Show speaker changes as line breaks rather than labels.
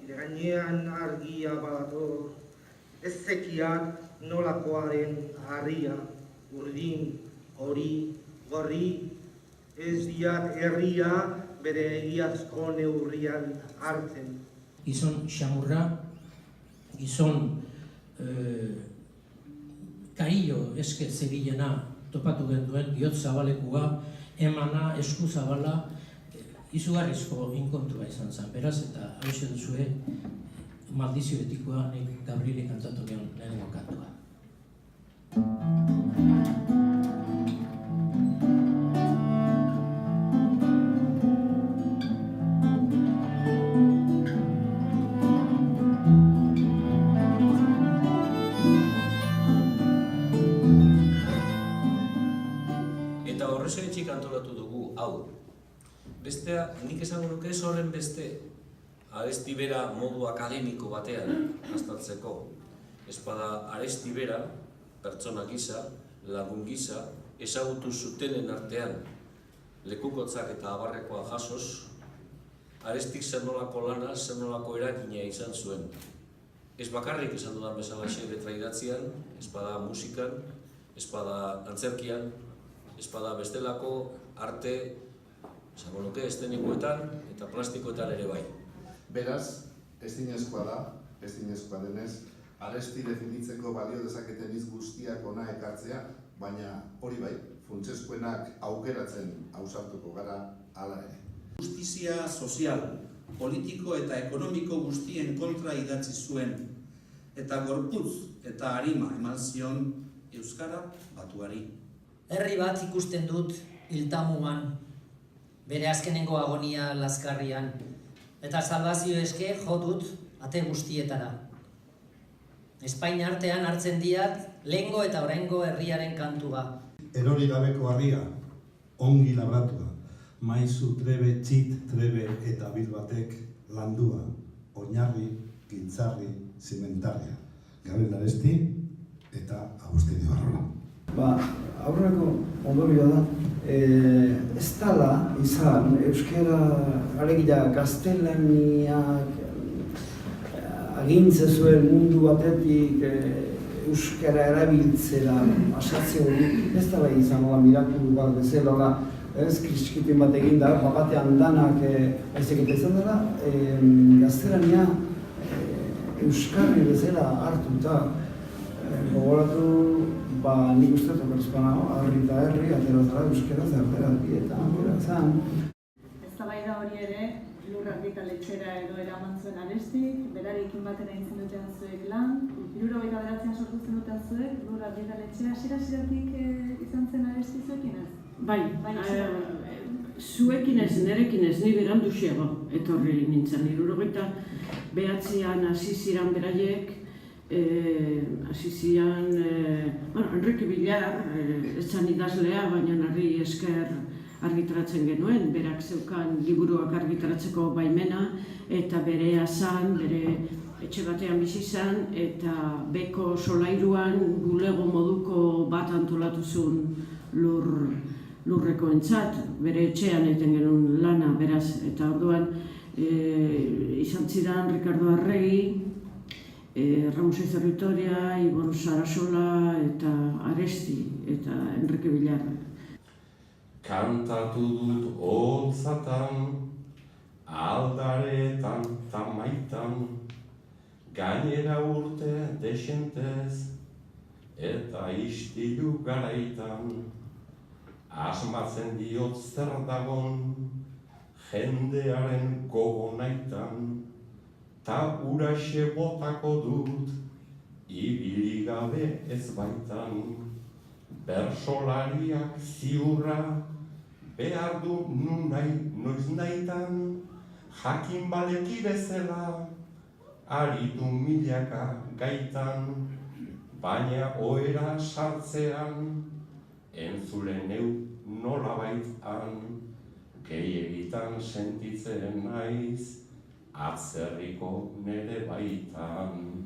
gainean argia badator, ez zekiat nolakoaren harria, urdin, hori, gorri, ez diat herria bere egiazko neurrian hartzen.
Gizon xamurra, gizon karillo eske zebilena topatu genduen, bihotz zabalekua, emana, esku zabala, izugarrizko inkontrua izan zen. Beraz, eta hausen duzue, maldizio etikoa nik Gabrieli kantatu nion lehenengo kantua.
Eta horrezoetxik antolatu dugu, hau. Bestea, nik esango nuke ez horren beste, aresti bera modu akademiko batean aztertzeko. Espada aresti bera, pertsona gisa, lagun gisa, ezagutu zutenen artean lekukotzak eta abarrekoa jasoz, arestik zer nolako lana, zer nolako eragina izan zuen. Ez bakarrik esan dudan bezalaxe letra idatzian, espada musikan, espada antzerkian, espada bestelako arte, esango nuke, eszenikoetan eta plastikoetan ere bai.
Beraz, ezinezkoa denez, aresti definitzeko balio dezaketen hitz guztiak hona ekartzea, baina hori bai, funtsezkoenak aukeratzen ausartuko gara hala ere.
Justizia sozial, politiko eta ekonomiko guztien kontra idatzi zuen, eta gorputz eta arima eman zion euskara batuari.
Herri bat ikusten dut hiltamugan, bere azkenengo agonia lazkarrian, eta salbazio eske jo dut ate guztietara. Espain artean hartzen diat lehengo eta oraingo herriaren kantua.
Erori gabeko harria, ongi labratua, maizu trebe, txit, trebe eta bil batek landua, oinarri, gintzarri, zimentarria. Gabriel Aresti eta Agustin Ibarrola.
Aurreko ondorioa da, ez dala izan euskara alegia gaztelaniak agintze zuen mundu batetik euskara erabiltzera asatze hori, ez da bai izango da mirakulu bat bezala, ez kriskitin bat eginda, batean danak aizeketa izan dela, gaztelania euskarri bezala hartuta, gogoratu, nik uste tokarzkoa harri eta herri, aterazara euskara zerterati eta zen.
Eztabaida hori ere, Lur Argitaletxera edo eraman zuen Arestik, berarekin batera egin duten zuek lan, 1979an sortu zenuten zuek, Lur Argitaletxea hasiera-hasieratik izan zen Aresti zuekin ez?
Bai, zuekin ez, nerekin ez, ni beranduxeago etorri nintzen. 1979an hasi ziren beraiek, hasi ziren, Enrique Villar, ez zan idazlea, baina harri esker argitaratzen genuen, berak zeukan liburuak argitaratzeko baimena, eta berea zan, bere etxe batean bizi zan, eta beko solairuan bulego moduko bat antolatu zuen lurrekoentzat, bere etxean egiten genuen lana, beraz, eta orduan izan ziren Ricardo Arregi, Ramos Izerritoria, Ibon Sarasola eta Aresti eta Enrique Villar.
Kantatu dut hotzatan, aldaretan tamaitan, gainera urte desentez eta istilu garaitan. Asmatzen diot zer dagon, jendearen gogo naitan, ta uraxe botako dut, ibili gabe ez baitan. Bersolariak ziurra, behar du nun nahi noiz nahitan, jakin baleki bezala, aritu milaka gaitan, baina ohera sartzean, entzule neu nolabaitan, gehiegitan sentitzen naiz, atzerriko nere baitan.